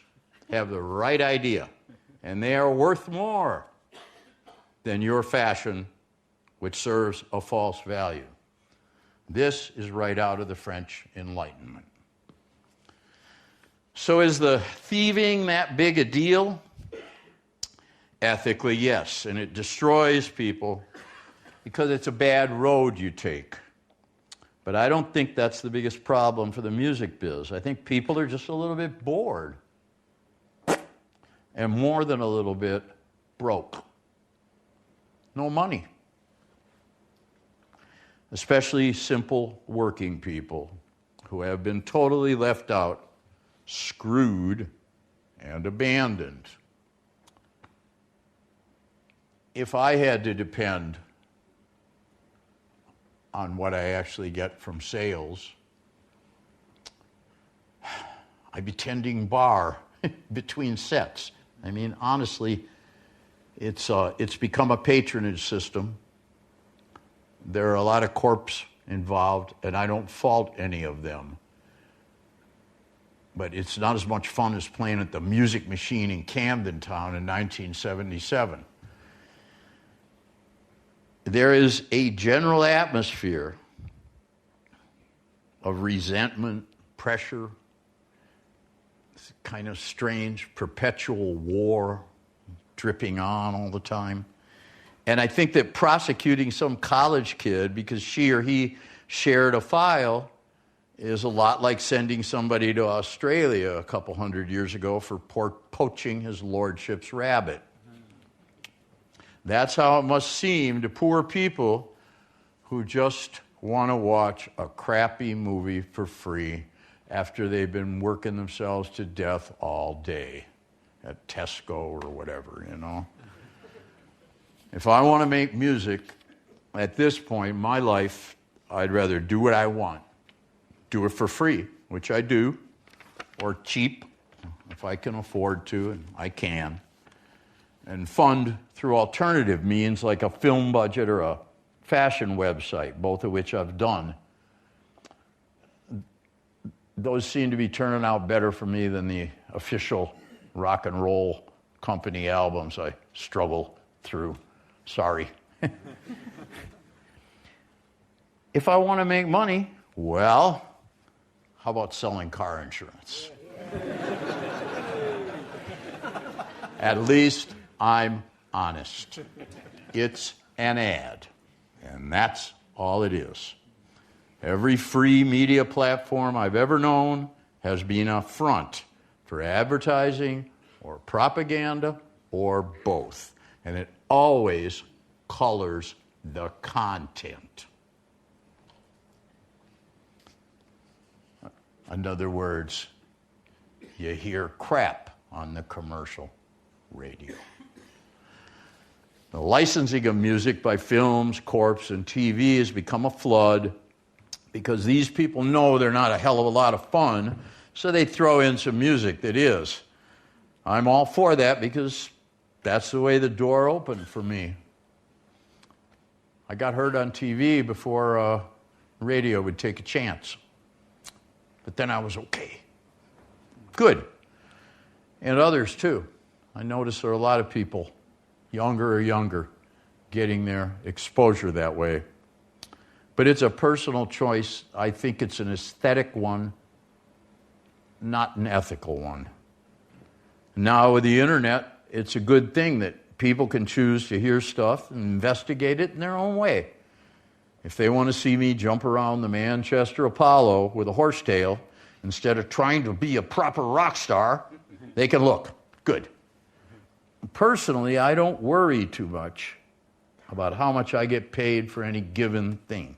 have the right idea and they are worth more than your fashion, which serves a false value. This is right out of the French Enlightenment. So is the thieving that big a deal? Ethically, yes, and it destroys people because it's a bad road you take. But I don't think that's the biggest problem for the music biz. I think people are just a little bit bored. And more than a little bit, broke. No money. Especially simple working people who have been totally left out, screwed, and abandoned. If I had to depend on what I actually get from sales, I'd be tending bar between sets. I mean, honestly, it's become a patronage system. There are a lot of corps involved, and I don't fault any of them. But it's not as much fun as playing at the Music Machine in Camden Town in 1977. There is a general atmosphere of resentment, pressure, kind of strange perpetual war dripping on all the time. And I think that prosecuting some college kid because she or he shared a file is a lot like sending somebody to Australia a couple hundred years ago for poaching his lordship's rabbit. That's how it must seem to poor people who just want to watch a crappy movie for free after they've been working themselves to death all day at Tesco or whatever, you know. If I want to make music, at this point in my life, I'd rather do what I want. Do it for free, which I do, or cheap, if I can afford to, and I can, and fund through alternative means like a film budget or a fashion website, both of which I've done. Those seem to be turning out better for me than the official rock and roll company albums I struggle through. Sorry. If I want to make money, well, how about selling car insurance? At least I'm honest. It's an ad, and that's all it is. Every free media platform I've ever known has been a front for advertising or propaganda or both, and it always colors the content. In other words, you hear crap on the commercial radio. The licensing of music by films, corps, and TV has become a flood because these people know they're not a hell of a lot of fun, so they throw in some music that is. I'm all for that because that's the way the door opened for me. I got heard on TV before radio would take a chance. But then I was okay. Good. And others too. I notice there are a lot of people, younger or younger, getting their exposure that way. But it's a personal choice. I think it's an aesthetic one, not an ethical one. Now with the internet, it's a good thing that people can choose to hear stuff and investigate it in their own way. If they want to see me jump around the Manchester Apollo with a horsetail instead of trying to be a proper rock star, they can look good. Personally, I don't worry too much about how much I get paid for any given thing,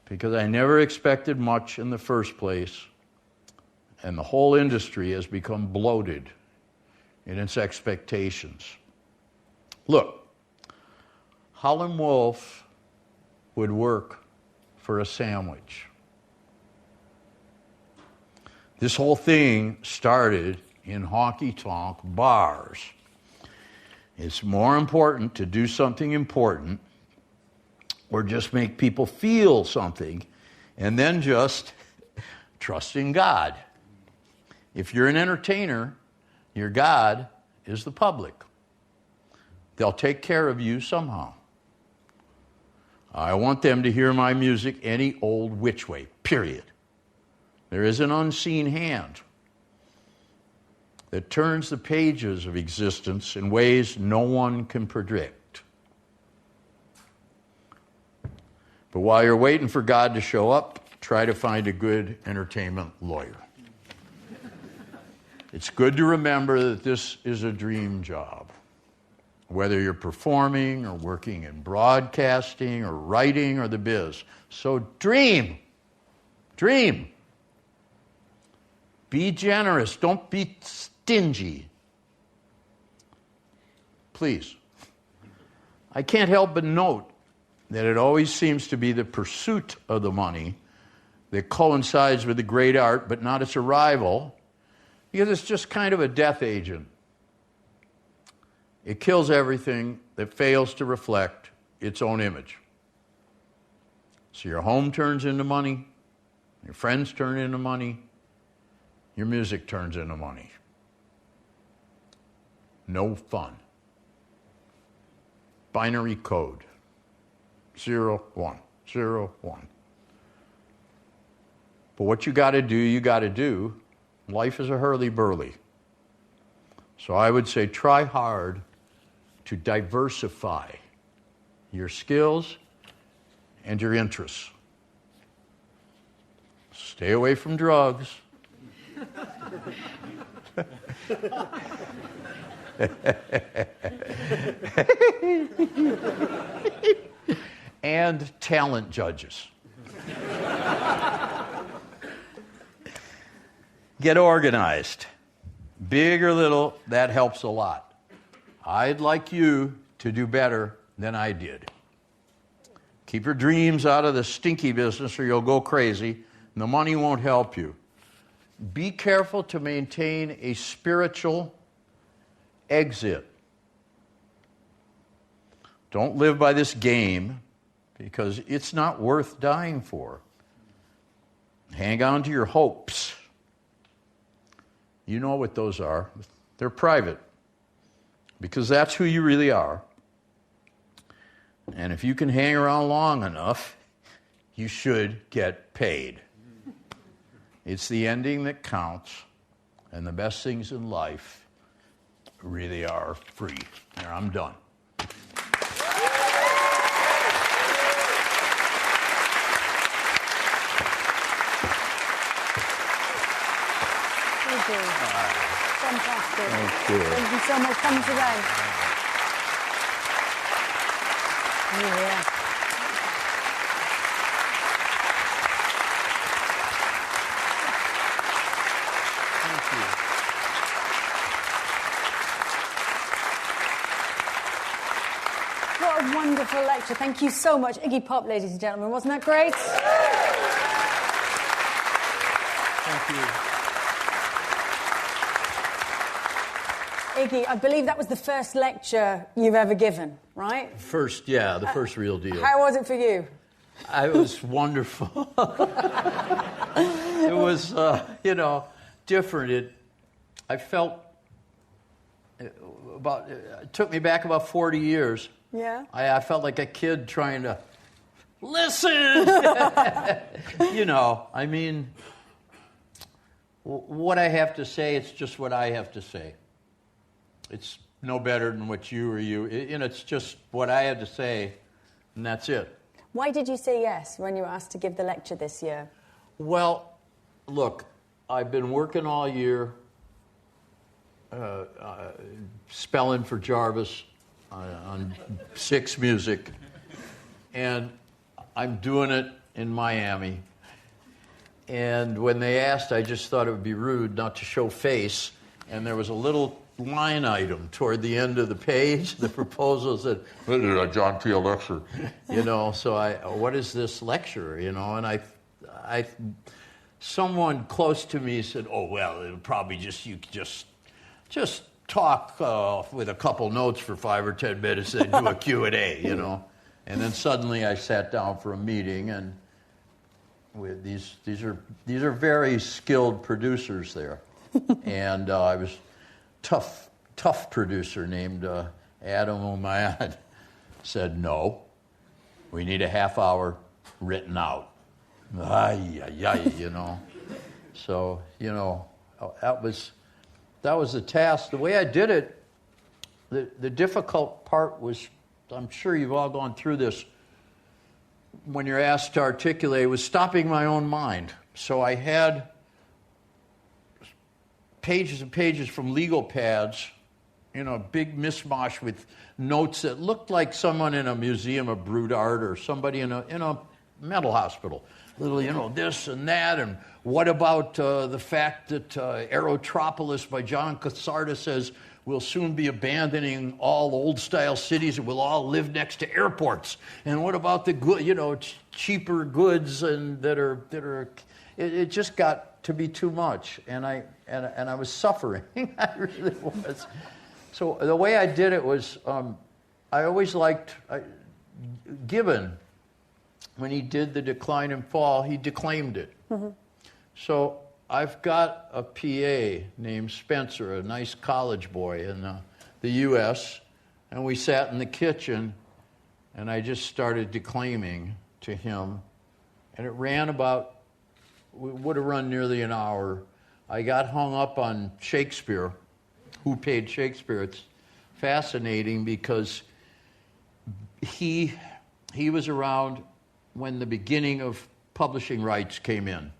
because I never expected much in the first place, and the whole industry has become bloated in its expectations. Look, Howlin' Wolf would work for a sandwich. This whole thing started in honky-tonk bars. It's more important to do something important or just make people feel something and then just trust in God. If you're an entertainer, your God is the public. They'll take care of you somehow. I want them to hear my music any old which way, period. There is an unseen hand that turns the pages of existence in ways no one can predict. But while you're waiting for God to show up, try to find a good entertainment lawyer. It's good to remember that this is a dream job. Whether you're performing or working in broadcasting or writing or the biz. So dream. Dream. Be generous. Don't be stingy. Please. I can't help but note that it always seems to be the pursuit of the money that coincides with the great art, but not its arrival, because it's just kind of a death agent. It kills everything that fails to reflect its own image. So your home turns into money, your friends turn into money, your music turns into money. No fun. Binary code. 0, 1, 0, 1. But what you got to do, you got to do. Life is a hurly-burly. So I would say try hard to diversify your skills and your interests. Stay away from drugs. And talent judges. Get organized. Big or little, that helps a lot. I'd like you to do better than I did. Keep your dreams out of the stinky business or you'll go crazy, and the money won't help you. Be careful to maintain a spiritual exit. Don't live by this game, because it's not worth dying for. Hang on to your hopes. You know what those are. They're private, because that's who you really are. And if you can hang around long enough, you should get paid. It's the ending that counts, and the best things in life really are free. There, I'm done. Fantastic. Thank you. Thank you so much. Come today. Yeah. Thank you. What a wonderful lecture. Thank you so much. Iggy Pop, ladies and gentlemen. Wasn't that great? Thank you. Iggy, I believe that was the first lecture you've ever given, right? First, yeah, the first real deal. How was it for you? It was wonderful. It was, different. I felt it took me back about 40 years. Yeah. I felt like a kid trying to listen. What I have to say, it's just what I have to say. It's no better than what you or you. It's just what I had to say, and that's it. Why did you say yes when you were asked to give the lecture this year? Well, look, I've been working all year, spelling for Jarvis on Six Music, and I'm doing it in Miami. And when they asked, I just thought it would be rude not to show face, and there was a little line item toward the end of the page. The proposal said, John Peel lecture. You know, so what is this lecture? You know, and I someone close to me said, oh, well, it'll probably you just talk with a couple notes for 5 or 10 minutes and do a Q&A, you know. And then suddenly I sat down for a meeting, and with these are very skilled producers there. And I was tough producer named Adam Umayyad said, no, we need a half hour written out. You know. So, you know, that was the task. The way I did it, the difficult part was, I'm sure you've all gone through this, when you're asked to articulate, was stopping my own mind. So I had pages and pages from legal pads, you know, a big mishmash with notes that looked like someone in a museum of brute art or somebody in a mental hospital. Little, you know, this and that, and what about the fact that Aerotropolis by John Casarda says we'll soon be abandoning all old-style cities and we'll all live next to airports. And what about the good, you know, cheaper goods and that are it just got to be too much, and I was suffering. I really was. So the way I did it was, I always liked Gibbon. When he did The Decline and Fall, he declaimed it. Mm-hmm. So I've got a PA named Spencer, a nice college boy in the U.S., and we sat in the kitchen, and I just started declaiming to him, and it would have run nearly an hour. I got hung up on Shakespeare, who paid Shakespeare. It's fascinating because he was around when the beginning of publishing rights came in.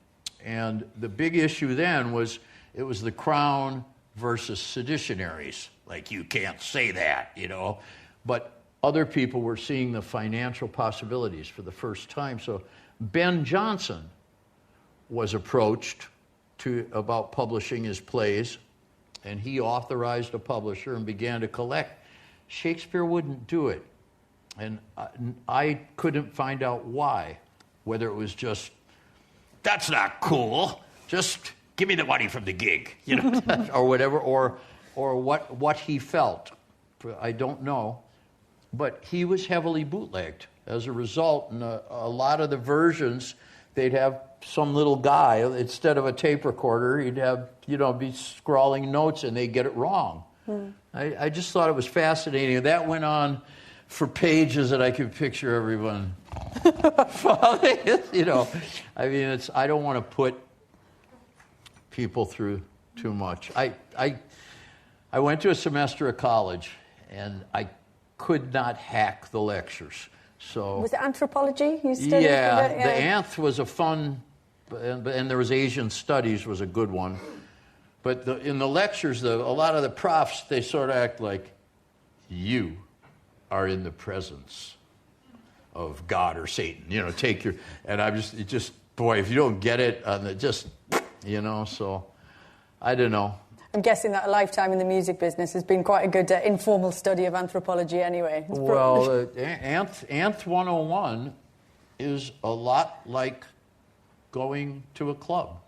And the big issue then was, it was the Crown versus seditionaries. Like, you can't say that, you know. But other people were seeing the financial possibilities for the first time. So Ben Jonson was approached about publishing his plays, and he authorized a publisher and began to collect. Shakespeare wouldn't do it. And I couldn't find out why, whether it was just, that's not cool, just give me the money from the gig, you know, or whatever, or what he felt. I don't know. But he was heavily bootlegged. As a result, in a lot of the versions, they'd have some little guy, instead of a tape recorder, he'd have, you know, be scrawling notes, and they'd get it wrong. I just thought it was fascinating. That went on for pages that I could picture everyone falling. You know, I mean, I don't want to put people through too much. I went to a semester of college, and I could not hack the lectures. So was it anthropology you studied? Yeah, the anth was a fun, and there was Asian studies was a good one. But in the lectures, a lot of the profs, they sort of act like, you are in the presence of God or Satan. You know, take your, and I'm just boy, if you don't get it, you know, so I don't know. I'm guessing that a lifetime in the music business has been quite a good informal study of anthropology anyway. Well, Anth 101 is a lot like going to a club.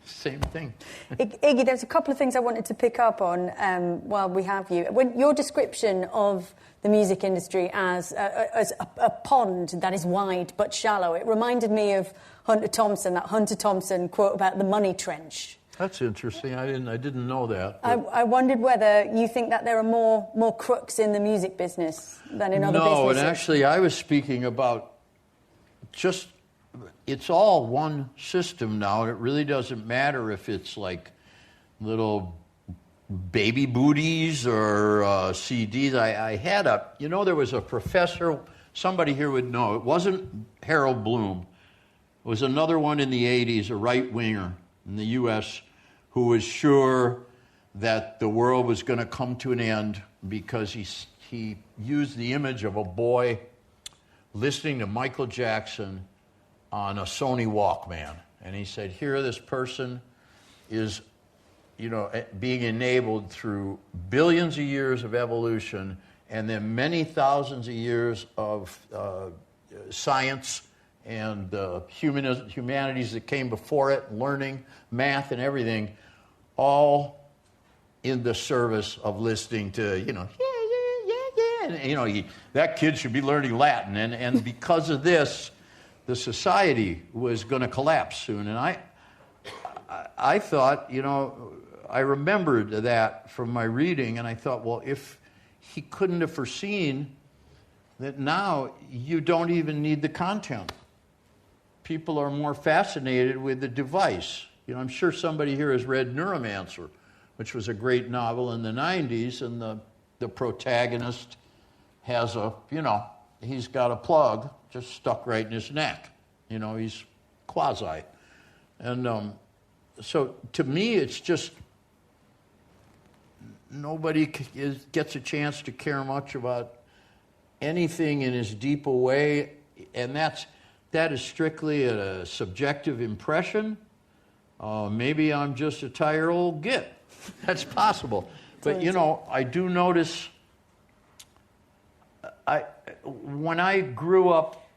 Same thing. Iggy, there's a couple of things I wanted to pick up on while we have you. When your description of the music industry as a pond that is wide but shallow, it reminded me of Hunter Thompson, that Hunter Thompson quote about the money trench. That's interesting. I didn't know that. I wondered whether you think that there are more crooks in the music business than in other businesses. No, and actually I was speaking about just, it's all one system now, and it really doesn't matter if it's like little baby booties or CDs. I had there was a professor, somebody here would know, it wasn't Harold Bloom. was another one in the 80s, a right-winger in the U.S., who was sure that the world was going to come to an end because he used the image of a boy listening to Michael Jackson on a Sony Walkman. And he said, here this person is, being enabled through billions of years of evolution and then many thousands of years of science and humanities that came before it, learning, math and everything, all in the service of listening to, and, that kid should be learning Latin. And because of this, the society was going to collapse soon. And I thought, I remembered that from my reading, and I thought, well, if he couldn't have foreseen that now you don't even need the content. People are more fascinated with the device. I'm sure somebody here has read Neuromancer, which was a great novel in the 90s, and the protagonist has he's got a plug just stuck right in his neck. He's quasi. And so to me, it's just nobody gets a chance to care much about anything in as deep a way, and that is strictly a subjective impression. Maybe I'm just a tired old git. That's possible. But, I do notice, when I grew up,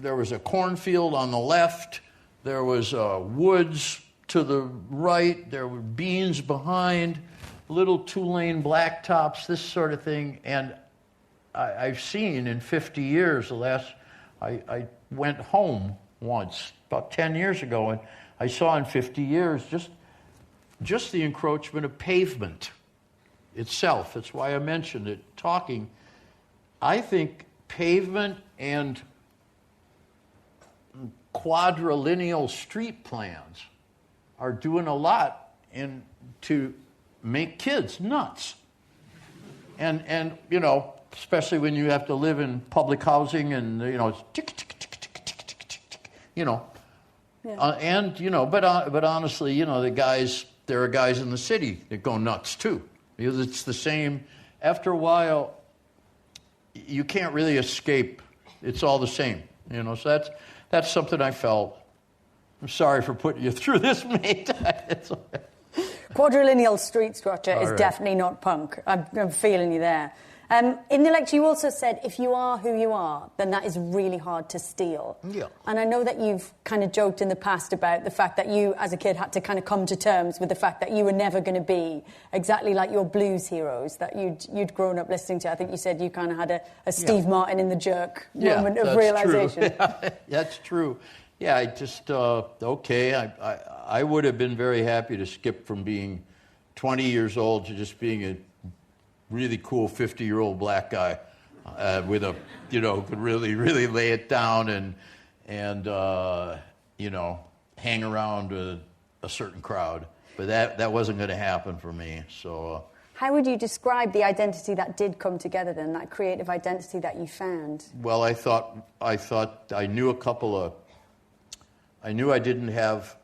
there was a cornfield on the left, there was woods to the right, there were beans behind, little two-lane blacktops, this sort of thing. And I've seen in 50 years, I went home once, about 10 years ago, and I saw in 50 years just the encroachment of pavement itself. That's why I mentioned it, talking. I think pavement and quadrilineal street plans are doing a lot to make kids nuts. And especially when you have to live in public housing and, it's tick, tick, tick, tick, tick, tick, tick, tick, Yeah. But honestly, there are guys in the city that go nuts too. Because it's the same. After a while, you can't really escape. It's all the same. So that's something I felt. I'm sorry for putting you through this, mate. Quadrilineal street structure is definitely not punk. I'm feeling you there. In the lecture, you also said if you are who you are, then that is really hard to steal. Yeah. And I know that you've kind of joked in the past about the fact that you, as a kid, had to kind of come to terms with the fact that you were never going to be exactly like your blues heroes that you'd grown up listening to. I think you said you kind of had a Steve Martin in the Jerk moment of realization. Yeah, that's true. Yeah, I just, I would have been very happy to skip from being 20 years old to just being a really cool 50-year-old black guy with a, could really, really lay it down and hang around with a certain crowd. But that wasn't going to happen for me. So. How would you describe the identity that did come together then, that creative identity that you found? Well, I thought I knew I knew I didn't have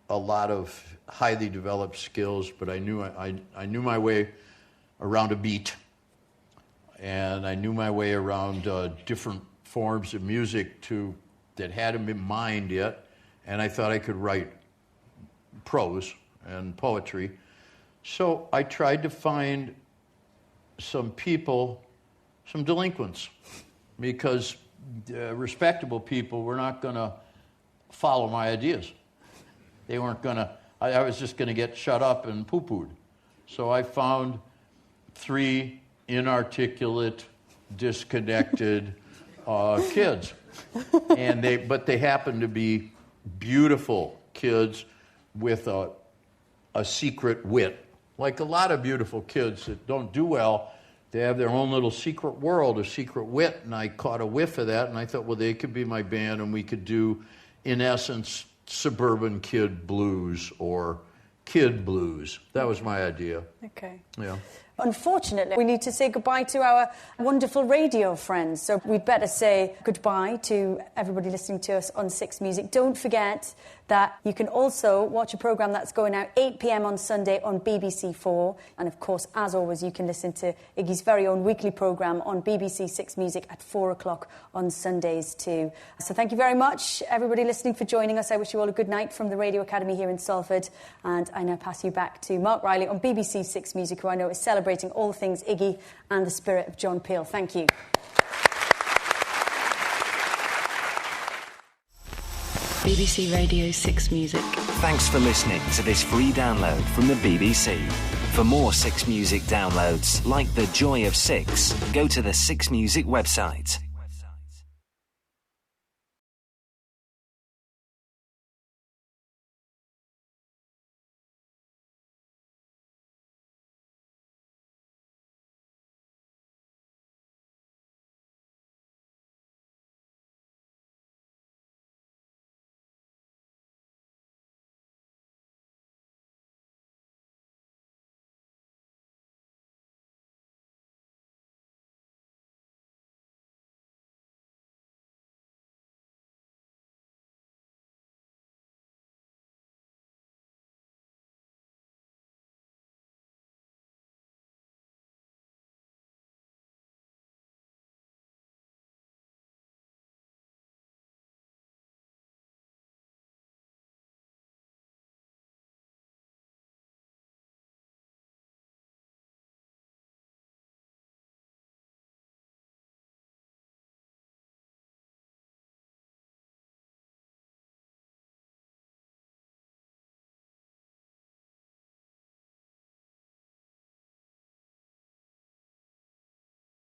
a lot of highly developed skills, but I knew my way around a beat, and I knew my way around different forms of music that hadn't been mined yet, and I thought I could write prose and poetry. So I tried to find some people, some delinquents, because respectable people were not going to follow my ideas. They weren't going to, I was just going to get shut up and poo-pooed. So I found 3 inarticulate, disconnected kids. But they happened to be beautiful kids with a secret wit. Like a lot of beautiful kids that don't do well, they have their own little secret world, a secret wit, and I caught a whiff of that, and I thought, well, they could be my band, and we could do, in essence, suburban kid blues or kid blues. That was my idea. Okay. Yeah. Unfortunately, we need to say goodbye to our wonderful radio friends, so we'd better say goodbye to everybody listening to us on Six Music. Don't forget that you can also watch a programme that's going out 8 p.m. on Sunday on BBC4, and of course, as always, you can listen to Iggy's very own weekly programme on BBC Six Music at 4 o'clock on Sundays too. So thank you very much, everybody listening, for joining us. I wish you all a good night from the Radio Academy here in Salford, and I now pass you back to Mark Riley on BBC Six Music, who I know is celebrating all things Iggy and the spirit of John Peel. Thank you. BBC Radio 6 Music. Thanks for listening to this free download from the BBC. For more Six Music downloads, like The Joy of Six, go to the Six Music website.